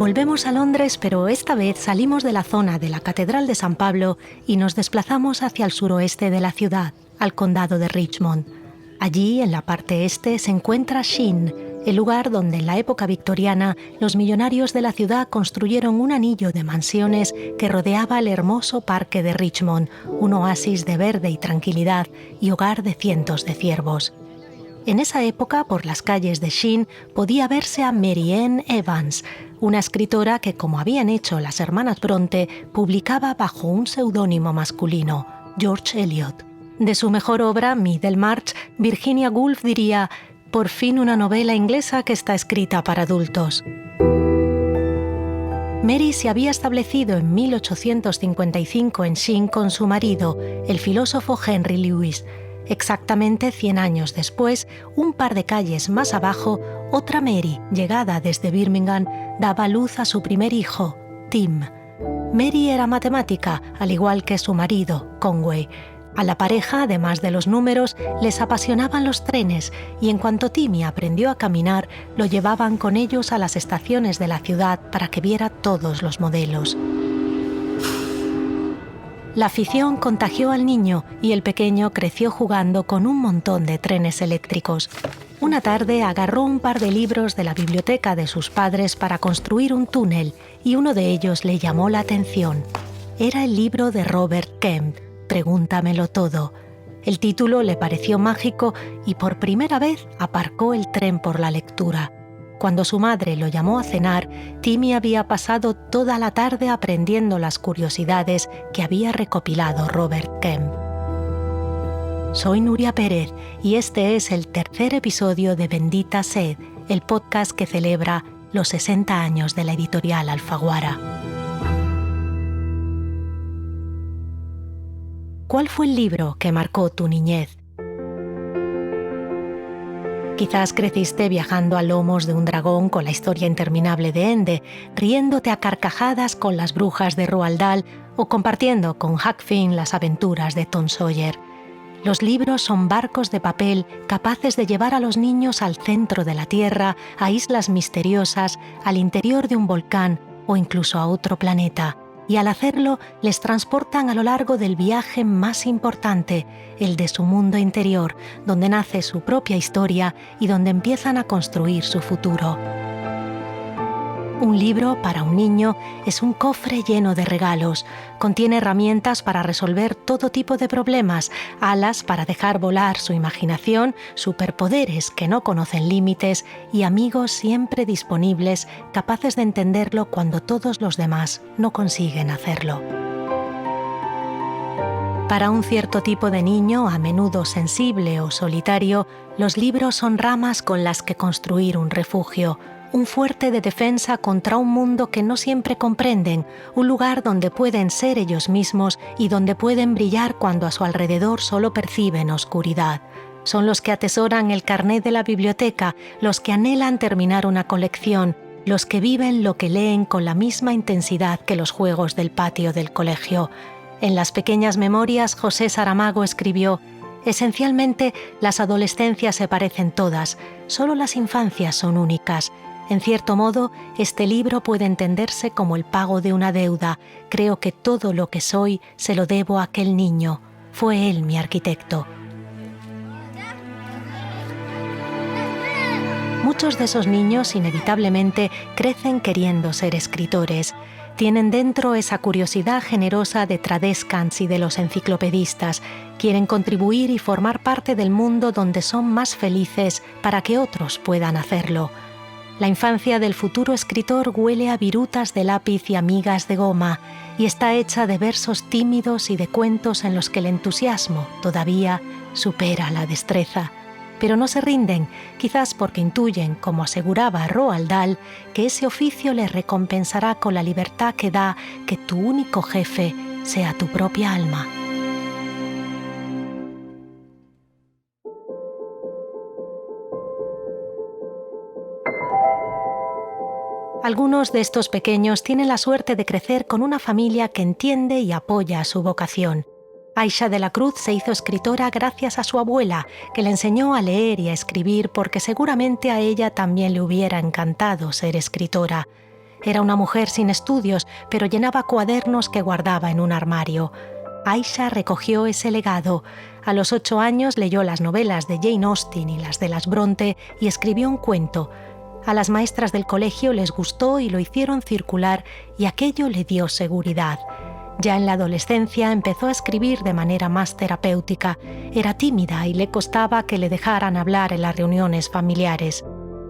Volvemos a Londres, pero esta vez salimos de la zona de la Catedral de San Pablo y nos desplazamos hacia el suroeste de la ciudad, al condado de Richmond. Allí, en la parte este, se encuentra Sheen, el lugar donde en la época victoriana los millonarios de la ciudad construyeron un anillo de mansiones que rodeaba el hermoso parque de Richmond, un oasis de verde y tranquilidad y hogar de cientos de ciervos. En esa época, por las calles de Sheen, podía verse a Mary Ann Evans, una escritora que, como habían hecho las hermanas Bronte, publicaba bajo un seudónimo masculino, George Eliot. De su mejor obra, Middlemarch, Virginia Woolf diría: «Por fin una novela inglesa que está escrita para adultos». Mary se había establecido en 1855 en Sheen con su marido, el filósofo Henry Lewes. Exactamente 100 años después, un par de calles más abajo, otra Mary, llegada desde Birmingham, daba a luz a su primer hijo, Tim. Mary era matemática, al igual que su marido, Conway. A la pareja, además de los números, les apasionaban los trenes y en cuanto Timmy aprendió a caminar, lo llevaban con ellos a las estaciones de la ciudad para que viera todos los modelos. La afición contagió al niño y el pequeño creció jugando con un montón de trenes eléctricos. Una tarde agarró un par de libros de la biblioteca de sus padres para construir un túnel y uno de ellos le llamó la atención. Era el libro de Robert Kemp, Pregúntamelo todo. El título le pareció mágico y por primera vez aparcó el tren por la lectura. Cuando su madre lo llamó a cenar, Timmy había pasado toda la tarde aprendiendo las curiosidades que había recopilado Robert Kemp. Soy Nuria Pérez y este es el tercer episodio de Bendita Sed, el podcast que celebra los 60 años de la editorial Alfaguara. ¿Cuál fue el libro que marcó tu niñez? Quizás creciste viajando a lomos de un dragón con la historia interminable de Ende, riéndote a carcajadas con las brujas de Roald Dahl o compartiendo con Huck Finn las aventuras de Tom Sawyer. Los libros son barcos de papel capaces de llevar a los niños al centro de la Tierra, a islas misteriosas, al interior de un volcán o incluso a otro planeta. Y al hacerlo, les transportan a lo largo del viaje más importante, el de su mundo interior, donde nace su propia historia y donde empiezan a construir su futuro. Un libro para un niño es un cofre lleno de regalos. Contiene herramientas para resolver todo tipo de problemas, alas para dejar volar su imaginación, superpoderes que no conocen límites y amigos siempre disponibles, capaces de entenderlo cuando todos los demás no consiguen hacerlo. Para un cierto tipo de niño, a menudo sensible o solitario, los libros son ramas con las que construir un refugio, un fuerte de defensa contra un mundo que no siempre comprenden, un lugar donde pueden ser ellos mismos y donde pueden brillar cuando a su alrededor solo perciben oscuridad. Son los que atesoran el carnet de la biblioteca, los que anhelan terminar una colección, los que viven lo que leen con la misma intensidad que los juegos del patio del colegio. En las pequeñas memorias, José Saramago escribió: «Esencialmente, las adolescencias se parecen todas, solo las infancias son únicas». En cierto modo, este libro puede entenderse como el pago de una deuda. Creo que todo lo que soy se lo debo a aquel niño. Fue él mi arquitecto. Muchos de esos niños inevitablemente crecen queriendo ser escritores. Tienen dentro esa curiosidad generosa de tradescans y de los enciclopedistas. Quieren contribuir y formar parte del mundo donde son más felices para que otros puedan hacerlo. La infancia del futuro escritor huele a virutas de lápiz y a migas de goma, y está hecha de versos tímidos y de cuentos en los que el entusiasmo todavía supera la destreza. Pero no se rinden, quizás porque intuyen, como aseguraba Roald Dahl, que ese oficio les recompensará con la libertad que da que tu único jefe sea tu propia alma. Algunos de estos pequeños tienen la suerte de crecer con una familia que entiende y apoya su vocación. Aisha de la Cruz se hizo escritora gracias a su abuela, que le enseñó a leer y a escribir porque seguramente a ella también le hubiera encantado ser escritora. Era una mujer sin estudios, pero llenaba cuadernos que guardaba en un armario. Aisha recogió ese legado. A los 8 años leyó las novelas de Jane Austen y las de las Bronte y escribió un cuento. A las maestras del colegio les gustó y lo hicieron circular, y aquello le dio seguridad. Ya en la adolescencia empezó a escribir de manera más terapéutica. Era tímida y le costaba que le dejaran hablar en las reuniones familiares.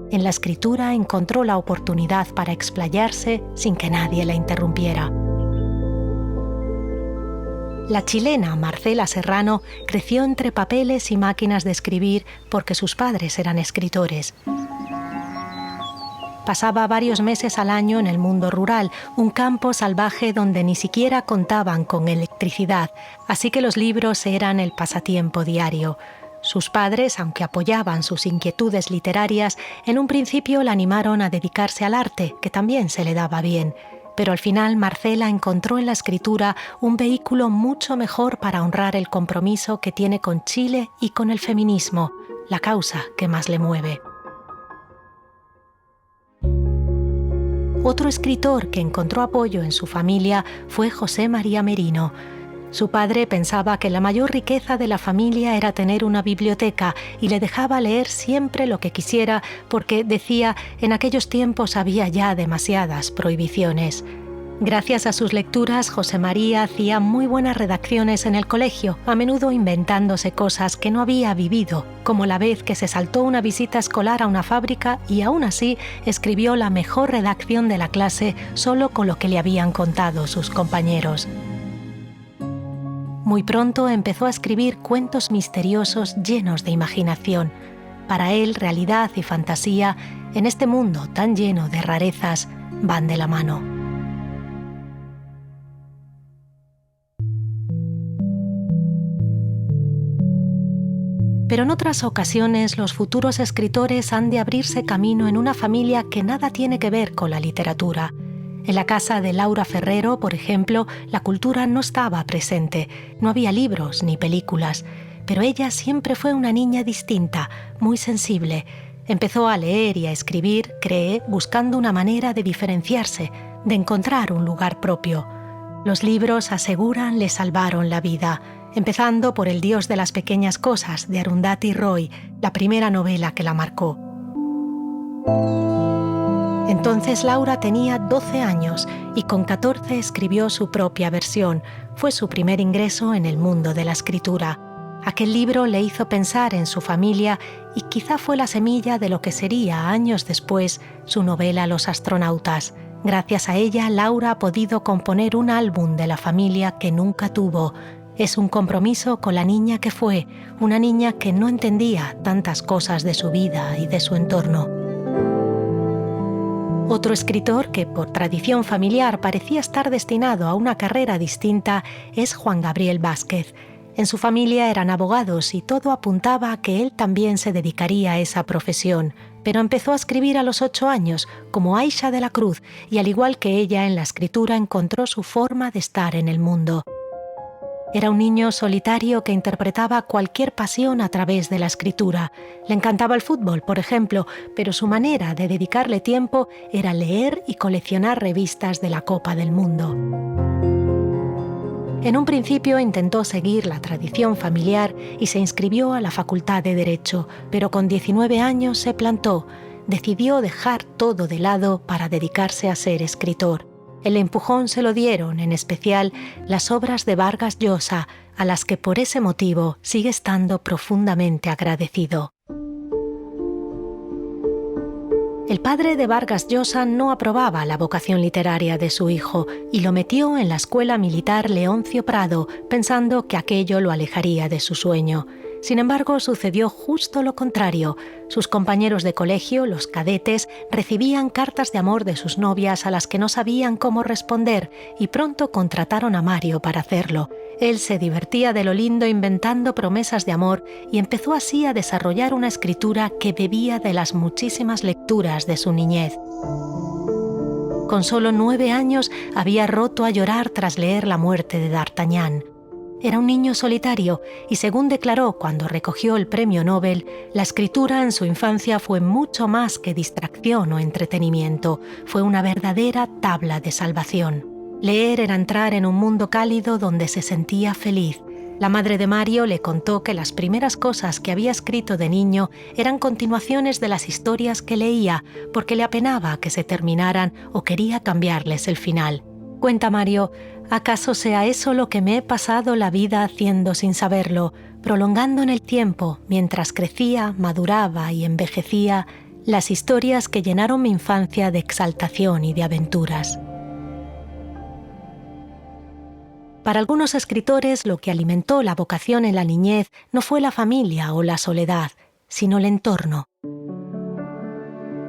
En la escritura encontró la oportunidad para explayarse sin que nadie la interrumpiera. La chilena Marcela Serrano creció entre papeles y máquinas de escribir porque sus padres eran escritores. Pasaba varios meses al año en el mundo rural, un campo salvaje donde ni siquiera contaban con electricidad, así que los libros eran el pasatiempo diario. Sus padres, aunque apoyaban sus inquietudes literarias, en un principio la animaron a dedicarse al arte, que también se le daba bien. Pero al final Marcela encontró en la escritura un vehículo mucho mejor para honrar el compromiso que tiene con Chile y con el feminismo, la causa que más le mueve. Otro escritor que encontró apoyo en su familia fue José María Merino. Su padre pensaba que la mayor riqueza de la familia era tener una biblioteca y le dejaba leer siempre lo que quisiera porque, decía, en aquellos tiempos había ya demasiadas prohibiciones. Gracias a sus lecturas, José María hacía muy buenas redacciones en el colegio, a menudo inventándose cosas que no había vivido, como la vez que se saltó una visita escolar a una fábrica y aún así escribió la mejor redacción de la clase solo con lo que le habían contado sus compañeros. Muy pronto empezó a escribir cuentos misteriosos llenos de imaginación. Para él, realidad y fantasía, en este mundo tan lleno de rarezas, van de la mano. Pero en otras ocasiones los futuros escritores han de abrirse camino en una familia que nada tiene que ver con la literatura. En la casa de Laura Ferrero, por ejemplo, la cultura no estaba presente, no había libros ni películas, pero ella siempre fue una niña distinta, muy sensible. Empezó a leer y a escribir, cree, buscando una manera de diferenciarse, de encontrar un lugar propio. Los libros, aseguran, le salvaron la vida, empezando por El Dios de las pequeñas cosas, de Arundhati Roy, la primera novela que la marcó. Entonces Laura tenía 12 años y con 14 escribió su propia versión. Fue su primer ingreso en el mundo de la escritura. Aquel libro le hizo pensar en su familia y quizá fue la semilla de lo que sería, años después, su novela Los astronautas. Gracias a ella, Laura ha podido componer un álbum de la familia que nunca tuvo. Es un compromiso con la niña que fue, una niña que no entendía tantas cosas de su vida y de su entorno. Otro escritor que, por tradición familiar, parecía estar destinado a una carrera distinta es Juan Gabriel Vázquez. En su familia eran abogados y todo apuntaba a que él también se dedicaría a esa profesión, pero empezó a escribir a los 8 años, como Aisha de la Cruz, y al igual que ella, en la escritura encontró su forma de estar en el mundo. Era un niño solitario que interpretaba cualquier pasión a través de la escritura. Le encantaba el fútbol, por ejemplo, pero su manera de dedicarle tiempo era leer y coleccionar revistas de la Copa del Mundo. En un principio intentó seguir la tradición familiar y se inscribió a la Facultad de Derecho, pero con 19 años se plantó. Decidió dejar todo de lado para dedicarse a ser escritor. El empujón se lo dieron, en especial, las obras de Vargas Llosa, a las que por ese motivo sigue estando profundamente agradecido. El padre de Vargas Llosa no aprobaba la vocación literaria de su hijo y lo metió en la Escuela Militar Leoncio Prado, pensando que aquello lo alejaría de su sueño. Sin embargo, sucedió justo lo contrario. Sus compañeros de colegio, los cadetes, recibían cartas de amor de sus novias a las que no sabían cómo responder y pronto contrataron a Mario para hacerlo. Él se divertía de lo lindo inventando promesas de amor y empezó así a desarrollar una escritura que bebía de las muchísimas lecturas de su niñez. Con solo 9 años había roto a llorar tras leer la muerte de D'Artagnan. Era un niño solitario y, según declaró cuando recogió el premio Nobel, la escritura en su infancia fue mucho más que distracción o entretenimiento, fue una verdadera tabla de salvación. Leer era entrar en un mundo cálido donde se sentía feliz. La madre de Mario le contó que las primeras cosas que había escrito de niño eran continuaciones de las historias que leía porque le apenaba que se terminaran o quería cambiarles el final. Cuenta Mario: ¿acaso sea eso lo que me he pasado la vida haciendo sin saberlo, prolongando en el tiempo, mientras crecía, maduraba y envejecía, las historias que llenaron mi infancia de exaltación y de aventuras? Para algunos escritores, lo que alimentó la vocación en la niñez no fue la familia o la soledad, sino el entorno.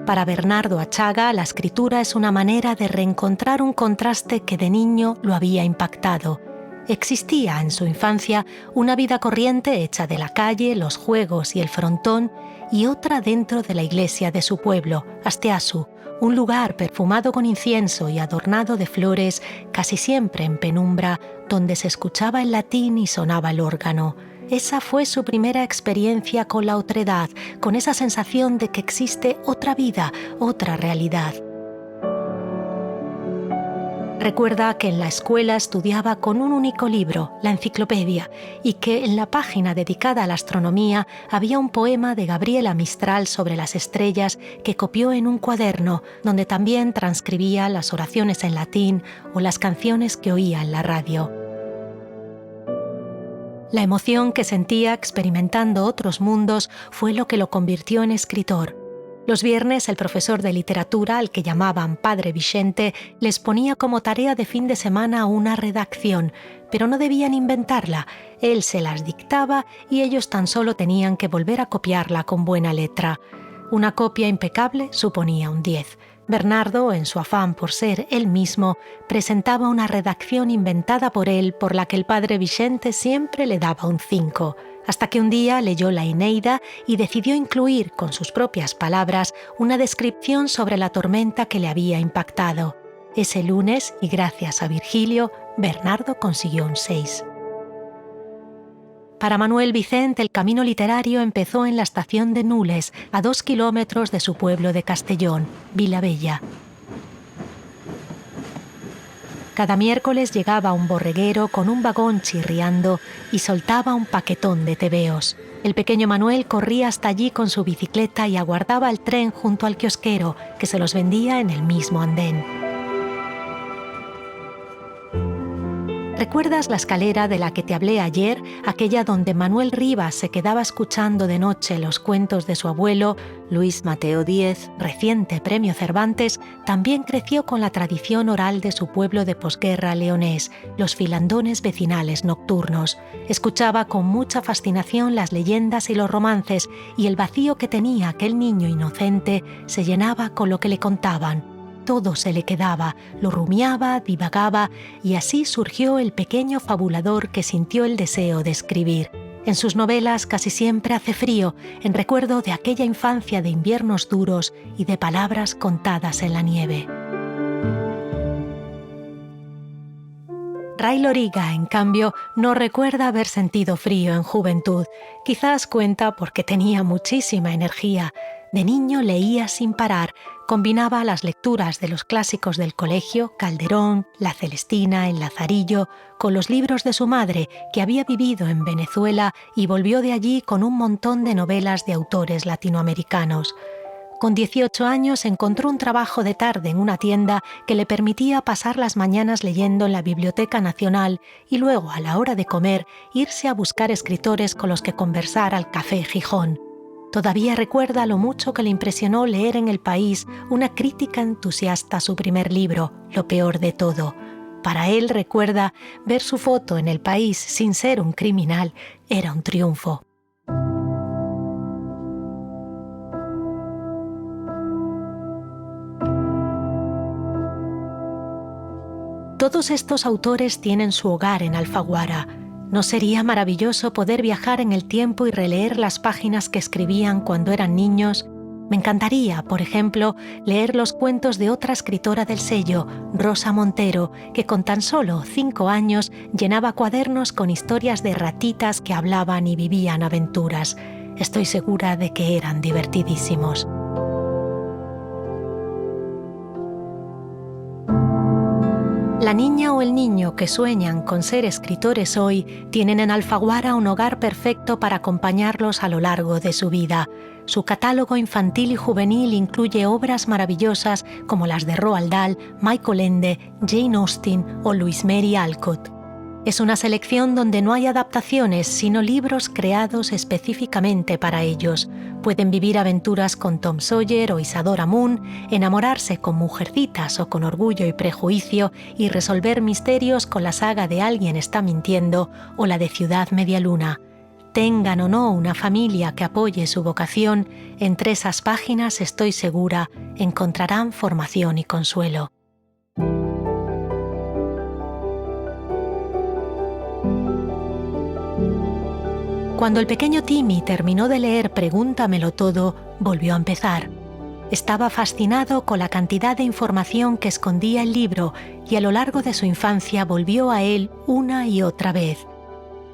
Para Bernardo Achaga, la escritura es una manera de reencontrar un contraste que de niño lo había impactado. Existía en su infancia una vida corriente hecha de la calle, los juegos y el frontón, y otra dentro de la iglesia de su pueblo, Asteasu, un lugar perfumado con incienso y adornado de flores, casi siempre en penumbra, donde se escuchaba el latín y sonaba el órgano. Esa fue su primera experiencia con la otredad, con esa sensación de que existe otra vida, otra realidad. Recuerda que en la escuela estudiaba con un único libro, la enciclopedia, y que en la página dedicada a la astronomía había un poema de Gabriela Mistral sobre las estrellas que copió en un cuaderno, donde también transcribía las oraciones en latín o las canciones que oía en la radio. La emoción que sentía experimentando otros mundos fue lo que lo convirtió en escritor. Los viernes el profesor de literatura, al que llamaban Padre Vicente, les ponía como tarea de fin de semana una redacción, pero no debían inventarla. Él se las dictaba y ellos tan solo tenían que volver a copiarla con buena letra. Una copia impecable suponía un 10. Bernardo, en su afán por ser él mismo, presentaba una redacción inventada por él por la que el Padre Vicente siempre le daba un 5. Hasta que un día leyó la Eneida y decidió incluir, con sus propias palabras, una descripción sobre la tormenta que le había impactado. Ese lunes, y gracias a Virgilio, Bernardo consiguió un 6. Para Manuel Vicent, el camino literario empezó en la estación de Nules, a 2 kilómetros de su pueblo de Castellón, Vilabella. Cada miércoles llegaba un borreguero con un vagón chirriando y soltaba un paquetón de tebeos. El pequeño Manuel corría hasta allí con su bicicleta y aguardaba el tren junto al kiosquero, que se los vendía en el mismo andén. ¿Recuerdas la escalera de la que te hablé ayer, aquella donde Manuel Rivas se quedaba escuchando de noche los cuentos de su abuelo? Luis Mateo Díez, reciente premio Cervantes, también creció con la tradición oral de su pueblo de posguerra leonés, los filandones vecinales nocturnos. Escuchaba con mucha fascinación las leyendas y los romances, y el vacío que tenía aquel niño inocente se llenaba con lo que le contaban. Todo se le quedaba, lo rumiaba, divagaba, y así surgió el pequeño fabulador que sintió el deseo de escribir. En sus novelas casi siempre hace frío, en recuerdo de aquella infancia de inviernos duros y de palabras contadas en la nieve. Ray Loriga, en cambio, no recuerda haber sentido frío en juventud. Quizás cuenta porque tenía muchísima energía. De niño leía sin parar, combinaba las lecturas de los clásicos del colegio, Calderón, La Celestina, El Lazarillo, con los libros de su madre, que había vivido en Venezuela y volvió de allí con un montón de novelas de autores latinoamericanos. Con 18 años encontró un trabajo de tarde en una tienda que le permitía pasar las mañanas leyendo en la Biblioteca Nacional y luego, a la hora de comer, irse a buscar escritores con los que conversar al Café Gijón. Todavía recuerda lo mucho que le impresionó leer en El País una crítica entusiasta a su primer libro, Lo peor de todo. Para él, recuerda, ver su foto en El País sin ser un criminal era un triunfo. Todos estos autores tienen su hogar en Alfaguara. ¿No sería maravilloso poder viajar en el tiempo y releer las páginas que escribían cuando eran niños? Me encantaría, por ejemplo, leer los cuentos de otra escritora del sello, Rosa Montero, que con tan solo 5 años llenaba cuadernos con historias de ratitas que hablaban y vivían aventuras. Estoy segura de que eran divertidísimos. La niña o el niño que sueñan con ser escritores hoy tienen en Alfaguara un hogar perfecto para acompañarlos a lo largo de su vida. Su catálogo infantil y juvenil incluye obras maravillosas como las de Roald Dahl, Michael Ende, Jane Austen o Louise Mary Alcott. Es una selección donde no hay adaptaciones, sino libros creados específicamente para ellos. Pueden vivir aventuras con Tom Sawyer o Isadora Moon, enamorarse con Mujercitas o con Orgullo y Prejuicio y resolver misterios con la saga de Alguien está mintiendo o la de Ciudad Medialuna. Tengan o no una familia que apoye su vocación, entre esas páginas, estoy segura, encontrarán formación y consuelo. Cuando el pequeño Timmy terminó de leer Pregúntamelo todo, volvió a empezar. Estaba fascinado con la cantidad de información que escondía el libro y a lo largo de su infancia volvió a él una y otra vez.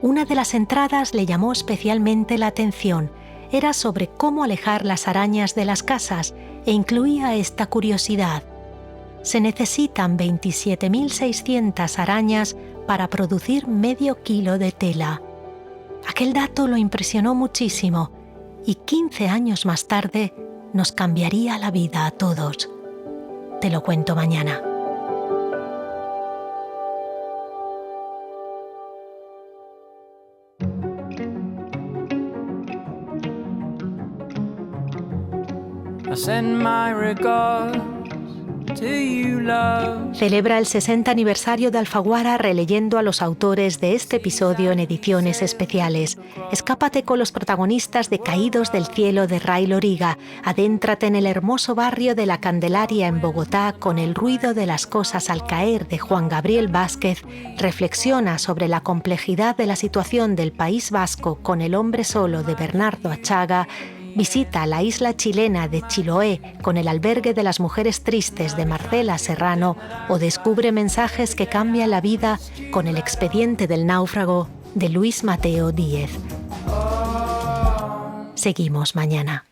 Una de las entradas le llamó especialmente la atención. Era sobre cómo alejar las arañas de las casas e incluía esta curiosidad. Se necesitan 27.600 arañas para producir medio kilo de tela. Aquel dato lo impresionó muchísimo y 15 años más tarde nos cambiaría la vida a todos. Te lo cuento mañana. I send my regards to you, love. Celebra el 60 aniversario de Alfaguara releyendo a los autores de este episodio en ediciones especiales. Escápate con los protagonistas de Caídos del cielo de Ray Loriga. Adéntrate en el hermoso barrio de La Candelaria en Bogotá con El ruido de las cosas al caer de Juan Gabriel Vázquez. Reflexiona sobre la complejidad de la situación del País Vasco con El hombre solo de Bernardo Achaga. Visita la isla chilena de Chiloé con El albergue de las mujeres tristes de Marcela Serrano o descubre mensajes que cambian la vida con El expediente del náufrago de Luis Mateo Díez. Seguimos mañana.